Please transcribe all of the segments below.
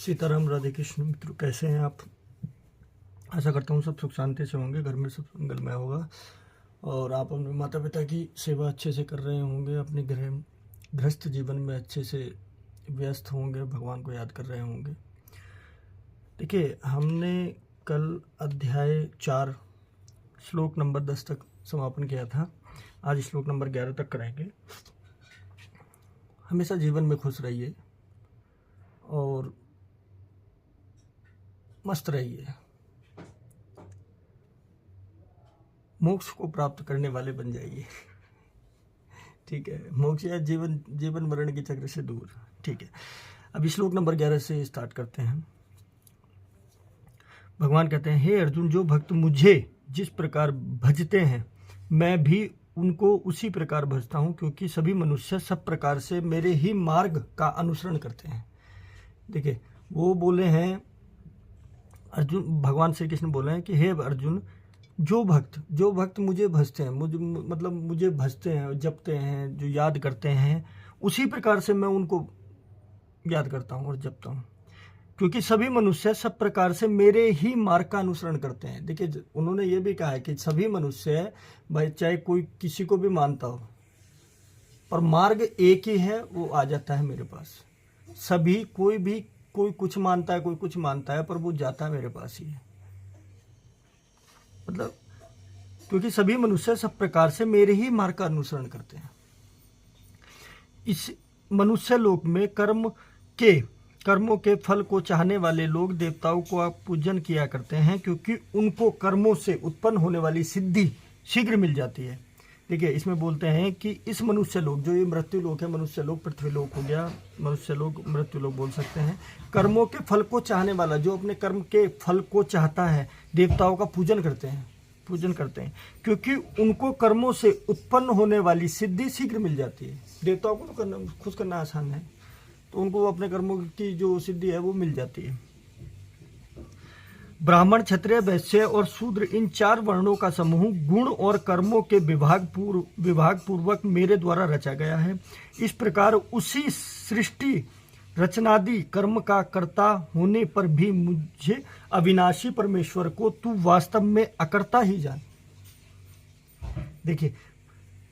सीताराम, राधे कृष्ण। मित्रों, कैसे हैं आप? आशा करता हूँ सब सुख शांति से होंगे, घर में सब मंगलमय होगा और आप अपने माता पिता की सेवा अच्छे से कर रहे होंगे, अपने गृहस्थ जीवन में अच्छे से व्यस्त होंगे, भगवान को याद कर रहे होंगे। देखिए, हमने कल अध्याय 4 श्लोक नंबर 10 तक समापन किया था। आज श्लोक नंबर 11 तक करेंगे। हमेशा जीवन में खुश रहिए और मस्त रहिए। मोक्ष को प्राप्त करने वाले बन जाइए। ठीक है, मोक्ष या जीवन मरण के चक्र से दूर। ठीक है, अभी श्लोक नंबर 11 से स्टार्ट करते हैं। भगवान कहते हैं, हे अर्जुन, जो भक्त मुझे जिस प्रकार भजते हैं मैं भी उनको उसी प्रकार भजता हूँ, क्योंकि सभी मनुष्य सब प्रकार से मेरे ही मार्ग का अनुसरण करते हैं। देखिए, वो बोले हैं अर्जुन, भगवान श्री कृष्ण बोले हैं कि हे अर्जुन, जो भक्त मुझे भजते हैं, मुझे भजते हैं, जपते हैं, जो याद करते हैं, उसी प्रकार से मैं उनको याद करता हूँ और जपता हूँ, क्योंकि सभी मनुष्य सब प्रकार से मेरे ही मार्ग का अनुसरण करते हैं। देखिए, उन्होंने ये भी कहा है कि सभी मनुष्य, भाई चाहे कोई किसी को भी मानता हो, पर मार्ग एक ही है, वो आ जाता है मेरे पास। सभी कोई कुछ मानता है, कोई कुछ मानता है, पर वो जाता है मेरे पास ही है। मतलब क्योंकि सभी मनुष्य सब प्रकार से मेरे ही मार्ग का अनुसरण करते हैं। इस मनुष्य लोक में कर्मों के फल को चाहने वाले लोग देवताओं को पूजन किया करते हैं, क्योंकि उनको कर्मों से उत्पन्न होने वाली सिद्धि शीघ्र मिल जाती है। देखिए, इसमें बोलते हैं कि इस मनुष्य लोक, जो ये मृत्यु लोक है, मनुष्य लोक पृथ्वी लोक हो गया, मनुष्य लोक मृत्यु लोक बोल सकते हैं। कर्मों के फल को चाहने वाला, जो अपने कर्म के फल को चाहता है, देवताओं का पूजन करते हैं, क्योंकि उनको कर्मों से उत्पन्न होने वाली सिद्धि शीघ्र मिल जाती है। देवताओं को तो खुश करना आसान है, तो उनको अपने कर्मों की जो सिद्धि है वो मिल जाती है। ब्राह्मण, क्षत्रिय, वैश्य और शूद्र, इन 4 वर्णों का समूह गुण और कर्मों के विभाग पूर्वक मेरे द्वारा रचा गया है। इस प्रकार उसी सृष्टि रचनादि कर्म का कर्ता होने पर भी मुझे अविनाशी परमेश्वर को तू वास्तव में अकर्ता ही जान। देखिए,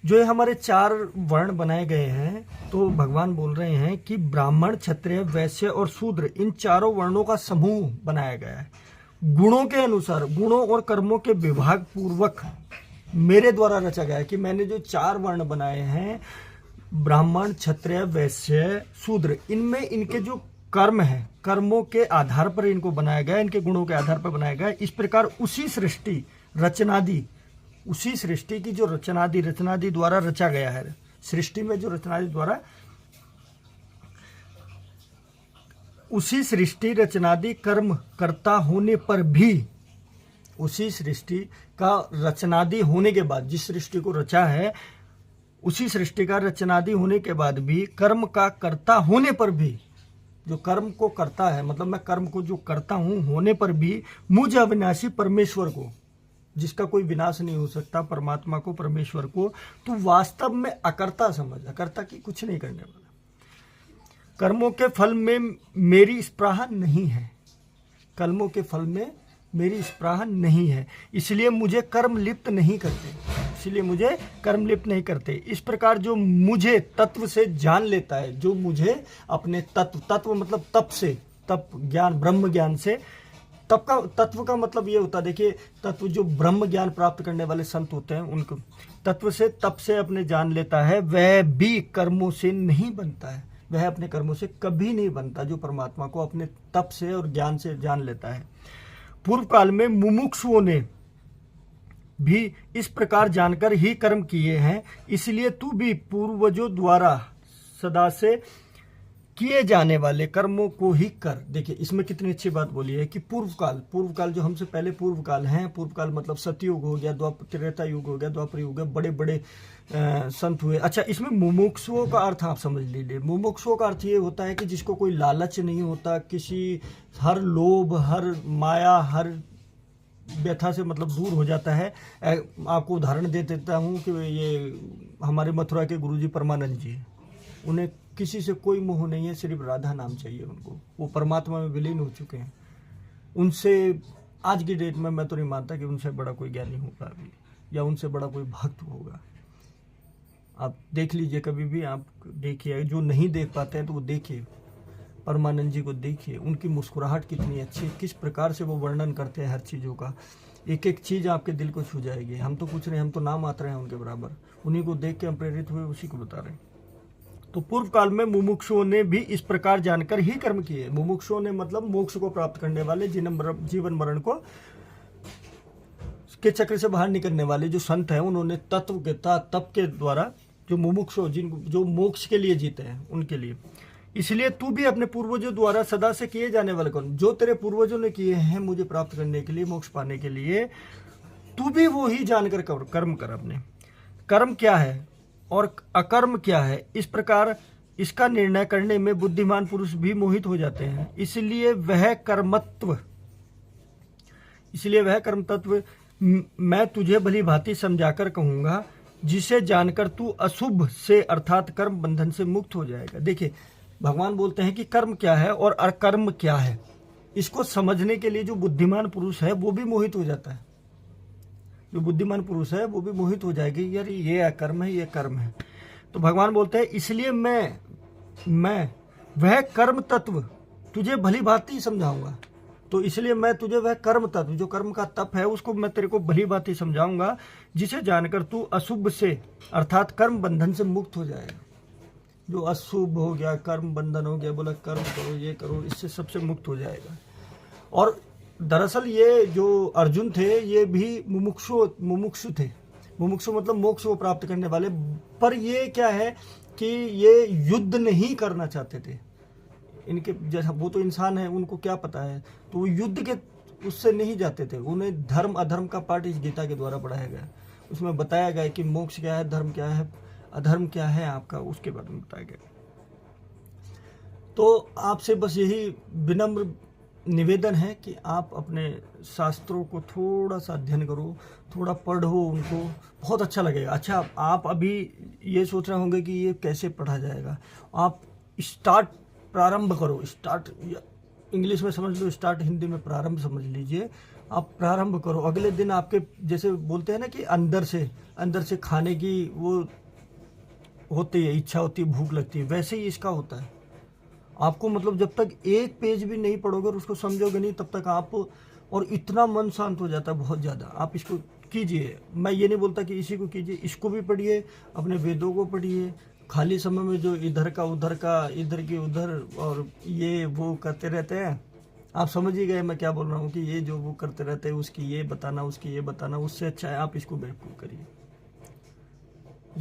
जो ये हमारे 4 वर्ण बनाए गए हैं, तो भगवान बोल रहे हैं कि ब्राह्मण, क्षत्रिय, वैश्य और शूद्र, इन 4 वर्णों का समूह बनाया गया है। गुणों के अनुसार, गुणों और कर्मों के विभाग पूर्वक मेरे द्वारा रचा गया है। कि मैंने जो 4 वर्ण बनाए हैं, ब्राह्मण, क्षत्रिय, वैश्य, शूद्र, इनमें इनके जो कर्म हैं, कर्मों के आधार पर इनको बनाया गया है, इनके गुणों के आधार पर बनाया गया है। इस प्रकार उसी सृष्टि की जो रचनादि द्वारा रचा गया है, सृष्टि में जो रचनादि द्वारा, उसी सृष्टि रचनादि कर्म कर्ता होने पर भी, उसी सृष्टि का रचनादि होने के बाद, जिस सृष्टि को रचा है, उसी सृष्टि का रचनादि होने के बाद भी, कर्म का कर्ता होने पर भी, जो कर्म को करता है, मतलब मैं कर्म को जो करता हूं, होने पर भी मुझ अविनाशी परमेश्वर को, जिसका कोई विनाश नहीं हो सकता, परमात्मा को, परमेश्वर को, तो वास्तव में अकर्ता समझ। अकर्ता की कुछ नहीं करने वाला। कर्मों के फल में मेरी स्पृहा नहीं है, कर्मों के फल में मेरी स्पृहा नहीं है, इसलिए मुझे कर्म लिप्त नहीं करते। इस प्रकार जो मुझे तत्व से जान लेता है, जो मुझे अपने तत्व मतलब तप ज्ञान, ब्रह्म ज्ञान से, तत्व का मतलब ये होता है, देखिए, तत्व जो ब्रह्म ज्ञान प्राप्त करने वाले संत होते हैं, उनको तत्व से, तप से अपने जान लेता है, वह भी कर्मों से नहीं बनता है। वह अपने कर्मों से कभी नहीं बनता, जो परमात्मा को अपने तप से और ज्ञान से जान लेता है। पूर्व काल में मुमुक्षुओं ने भी इस प्रकार जानकर ही कर्म किए हैं, इसलिए तू भी पूर्वजों द्वारा सदा से किए जाने वाले कर्मों को ही कर। देखिए, इसमें कितनी अच्छी बात बोली है कि पूर्व काल जो हमसे पहले पूर्व काल हैं, पूर्व काल मतलब सतयुग हो गया, त्रेता युग हो गया, द्वापर युग हो गया, बड़े बड़े संत हुए। अच्छा, इसमें मुमुक्षुओं का अर्थ आप समझ लीजिए। मुमुक्षुओं का अर्थ ये होता है कि जिसको कोई लालच नहीं होता, किसी हर लोभ, हर माया, हर व्यथा से मतलब दूर हो जाता है। आपको उदाहरण दे देता हूँ कि ये हमारे मथुरा के गुरुजी परमानंद जी, उन्हें किसी से कोई मोह नहीं है, सिर्फ राधा नाम चाहिए उनको। वो परमात्मा में विलीन हो चुके हैं। उनसे आज की डेट में मैं तो नहीं मानता कि उनसे बड़ा कोई ज्ञानी होगा अभी, या उनसे बड़ा कोई भक्त होगा। आप देख लीजिए, कभी भी आप देखिए, जो नहीं देख पाते हैं तो वो देखिए, परमानंद जी को देखिए, उनकी मुस्कुराहट कितनी अच्छी, किस प्रकार से वो वर्णन करते हैं हर चीज़ों का। एक एक चीज़ आपके दिल को छू जाएगी। हम तो कुछ नहीं, हम तो नाम मात्र हैं उनके बराबर। उन्हीं को देख के हम प्रेरित हुए, उसी को बता रहे हैं। तो पूर्व काल में मुमुक्षुओं ने भी इस प्रकार जानकर ही कर्म किए। मुमुक्षुओं ने मतलब मोक्ष को प्राप्त करने वाले, जीवन मरण को के चक्र से बाहर निकलने वाले जो संत हैं, उन्होंने तत्व के तप के द्वारा जो मुमुक्षु जो मोक्ष के लिए जीते हैं उनके लिए। इसलिए तू भी अपने पूर्वजों द्वारा सदा से किए जाने वाले कर्म, जो तेरे पूर्वजों ने किए हैं मुझे प्राप्त करने के लिए, मोक्ष पाने के लिए, तू भी वो ही जानकर कर्म कर। अपने कर्म क्या है और अकर्म क्या है, इस प्रकार इसका निर्णय करने में बुद्धिमान पुरुष भी मोहित हो जाते हैं। इसलिए वह कर्म तत्व मैं तुझे भली भांति समझाकर कहूंगा, जिसे जानकर तू अशुभ से अर्थात कर्म बंधन से मुक्त हो जाएगा। देखिए, भगवान बोलते हैं कि कर्म क्या है और अकर्म क्या है। इसको समझने के लिए जो बुद्धिमान पुरुष है वो भी मोहित हो जाता है। जो बुद्धिमान पुरुष है वो भी मोहित हो जाएगी, यार ये अकर्म है, ये कर्म है। तो भगवान बोलते हैं इसलिए मैं वह कर्म तत्व तुझे भली भांति समझाऊंगा। तो इसलिए मैं तुझे वह कर्म तत्व, जो कर्म का तप है, उसको मैं तेरे को भली भांति समझाऊंगा, जिसे जानकर तू अशुभ से अर्थात कर्म बंधन से मुक्त हो जाएगा। जो अशुभ हो गया, कर्म बंधन हो गया, बोला कर्म करो, ये करो, इससे सबसे मुक्त हो जाएगा। और दरअसल ये जो अर्जुन थे ये भी मुमुक्षु थे। मुमुक्षु मतलब मोक्ष को प्राप्त करने वाले। पर ये क्या है कि ये युद्ध नहीं करना चाहते थे। इनके जैसा वो तो इंसान है, उनको क्या पता है, तो वो युद्ध के उससे नहीं जाते थे। उन्हें धर्म अधर्म का पाठ इस गीता के द्वारा पढ़ाया गया। उसमें बताया गया कि मोक्ष क्या है, धर्म क्या है, अधर्म क्या है आपका, उसके बारे में बताया गया। तो आपसे बस यही विनम्र निवेदन है कि आप अपने शास्त्रों को थोड़ा सा अध्ययन करो, थोड़ा पढ़ो उनको, बहुत अच्छा लगेगा। अच्छा, आप अभी ये सोच रहे होंगे कि ये कैसे पढ़ा जाएगा। आप प्रारंभ करो। स्टार्ट इंग्लिश में समझ लो, स्टार्ट हिंदी में प्रारंभ समझ लीजिए। आप प्रारंभ करो, अगले दिन आपके जैसे बोलते हैं ना कि अंदर से खाने की वो होती है, इच्छा होती है, भूख लगती है, वैसे ही इसका होता है। आपको मतलब जब तक एक पेज भी नहीं पढ़ोगे और उसको समझोगे नहीं, तब तक आप, और इतना मन शांत हो जाता है बहुत ज़्यादा। आप इसको कीजिए। मैं ये नहीं बोलता कि इसी को कीजिए, इसको भी पढ़िए, अपने वेदों को पढ़िए। खाली समय में जो इधर का उधर का, इधर की उधर और ये वो करते रहते हैं, आप समझ ही गए मैं क्या बोल रहा हूँ, कि ये जो वो करते रहते हैं, उसकी ये बताना, उसकी ये बताना, उससे अच्छा है आप इसको बेवकूफ़ करिए।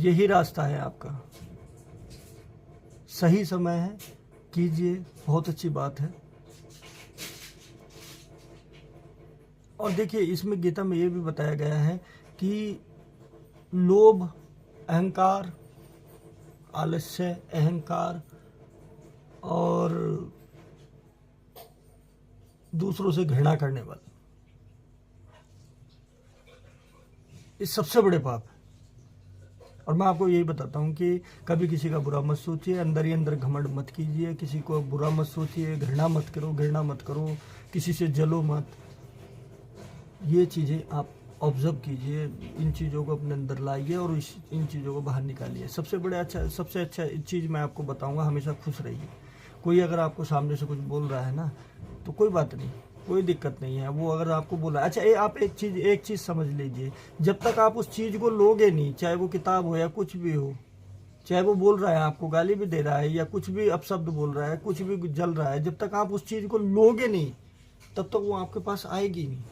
यही रास्ता है आपका, सही समय है, कीजिए, बहुत अच्छी बात है। और देखिए, इसमें गीता में ये भी बताया गया है कि लोभ, अहंकार, आलस्य, अहंकार और दूसरों से घृणा करने वाला, ये सबसे बड़े पाप है। और मैं आपको यही बताता हूँ कि कभी किसी का बुरा मत सोचिए, अंदर ही अंदर घमंड मत कीजिए, किसी को बुरा मत सोचिए, घृणा मत करो, किसी से जलो मत। ये चीज़ें आप ऑब्जर्व कीजिए, इन चीज़ों को अपने अंदर लाइए और इन चीज़ों को बाहर निकालिए। सबसे अच्छा चीज़ मैं आपको बताऊँगा, हमेशा खुश रहिए। कोई अगर आपको सामने से कुछ बोल रहा है ना, तो कोई बात नहीं, कोई दिक्कत नहीं है। वो अगर आपको बोला, अच्छा आप एक चीज़ समझ लीजिए, जब तक आप उस चीज़ को लोगे नहीं, चाहे वो किताब हो या कुछ भी हो, चाहे वो बोल रहा है, आपको गाली भी दे रहा है या कुछ भी अपशब्द बोल रहा है, कुछ भी जल रहा है, जब तक आप उस चीज़ को लोगे नहीं, तब तक वो आपके पास आएगी नहीं।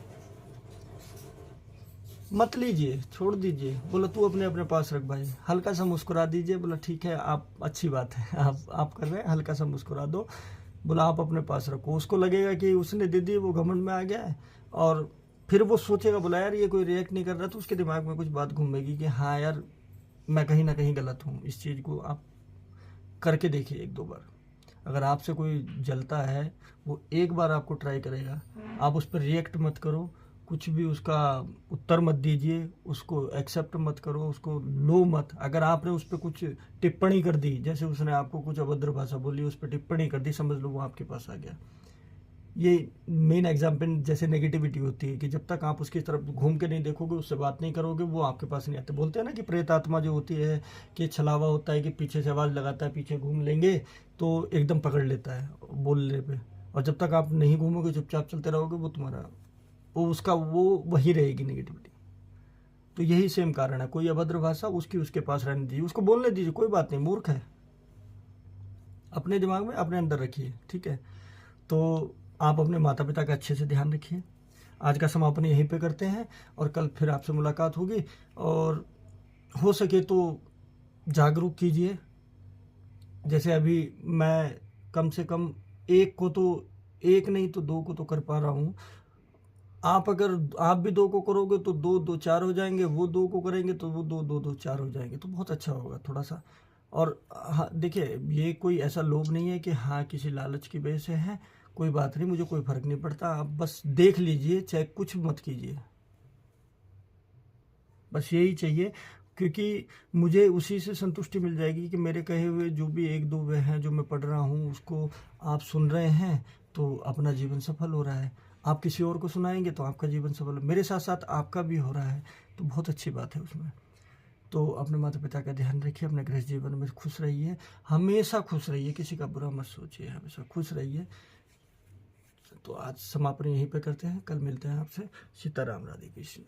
मत लीजिए, छोड़ दीजिए। बोला तू अपने पास रख भाई, हल्का सा मुस्कुरा दीजिए। बोला ठीक है, आप, अच्छी बात है, आप कर रहे हैं, हल्का सा मुस्कुरा दो। बोला आप अपने पास रखो। उसको लगेगा कि उसने दे दी, वो घमंड में आ गया है, और फिर वो सोचेगा, बोला यार ये कोई रिएक्ट नहीं कर रहा, तो उसके दिमाग में कुछ बात घूमेगी कि हाँ यार मैं कहीं ना कहीं गलत हूँ। इस चीज़ को आप करके देखिए 1-2 बार। अगर आपसे कोई जलता है, वो एक बार आपको ट्राई करेगा, आप उस पर रिएक्ट मत करो, कुछ भी उसका उत्तर मत दीजिए, उसको एक्सेप्ट मत करो, उसको लो मत। अगर आपने उस पर कुछ टिप्पणी कर दी, जैसे उसने आपको कुछ अभद्र भाषा बोली, उस पर टिप्पणी कर दी, समझ लो वो आपके पास आ गया। ये मेन एग्जाम्पल जैसे नेगेटिविटी होती है कि जब तक आप उसकी तरफ घूम के नहीं देखोगे, उससे बात नहीं करोगे, वो आपके पास नहीं आते। बोलते हैं ना कि प्रेत आत्मा जो होती है कि छलावा होता है कि पीछे से आवाज़ लगाता है, पीछे घूम लेंगे तो एकदम पकड़ लेता है बोलने पे, और जब तक आप नहीं घूमोगे, चुपचाप चलते रहोगे, वो तुम्हारा वो उसका वो वही रहेगी नेगेटिविटी। तो यही सेम कारण है, कोई अभद्र भाषा उसकी उसके पास रहने दीजिए, उसको बोलने दीजिए, कोई बात नहीं, मूर्ख है, अपने दिमाग में अपने अंदर रखिए, ठीक है। तो आप अपने माता पिता का अच्छे से ध्यान रखिए। आज का समापन यहीं पे करते हैं और कल फिर आपसे मुलाकात होगी। और हो सके तो जागरूक कीजिए। जैसे अभी मैं कम से कम एक को तो, एक नहीं तो दो को तो कर पा रहा हूँ। आप अगर आप भी दो को करोगे तो दो दो चार हो जाएंगे, वो दो को करेंगे तो वो दो दो दो चार हो जाएंगे, तो बहुत अच्छा होगा थोड़ा सा। और हाँ देखिए, ये कोई ऐसा लोभ नहीं है कि हाँ किसी लालच की वजह से है, कोई बात नहीं, मुझे कोई फर्क नहीं पड़ता, आप बस देख लीजिए, चाहे कुछ मत कीजिए, बस यही चाहिए। क्योंकि मुझे उसी से संतुष्टि मिल जाएगी कि मेरे कहे हुए जो भी एक दो वे हैं जो मैं पढ़ रहा हूँ, उसको आप सुन रहे हैं तो अपना जीवन सफल हो रहा है। आप किसी और को सुनाएंगे तो आपका जीवन सफल, मेरे साथ साथ आपका भी हो रहा है, तो बहुत अच्छी बात है उसमें। तो अपने माता पिता का ध्यान रखिए, अपने गृह जीवन में खुश रहिए, हमेशा खुश रहिए, किसी का बुरा मत सोचिए, हमेशा खुश रहिए। तो आज समापन यहीं पे करते हैं, कल मिलते हैं आपसे। सीताराम, राधे कृष्ण।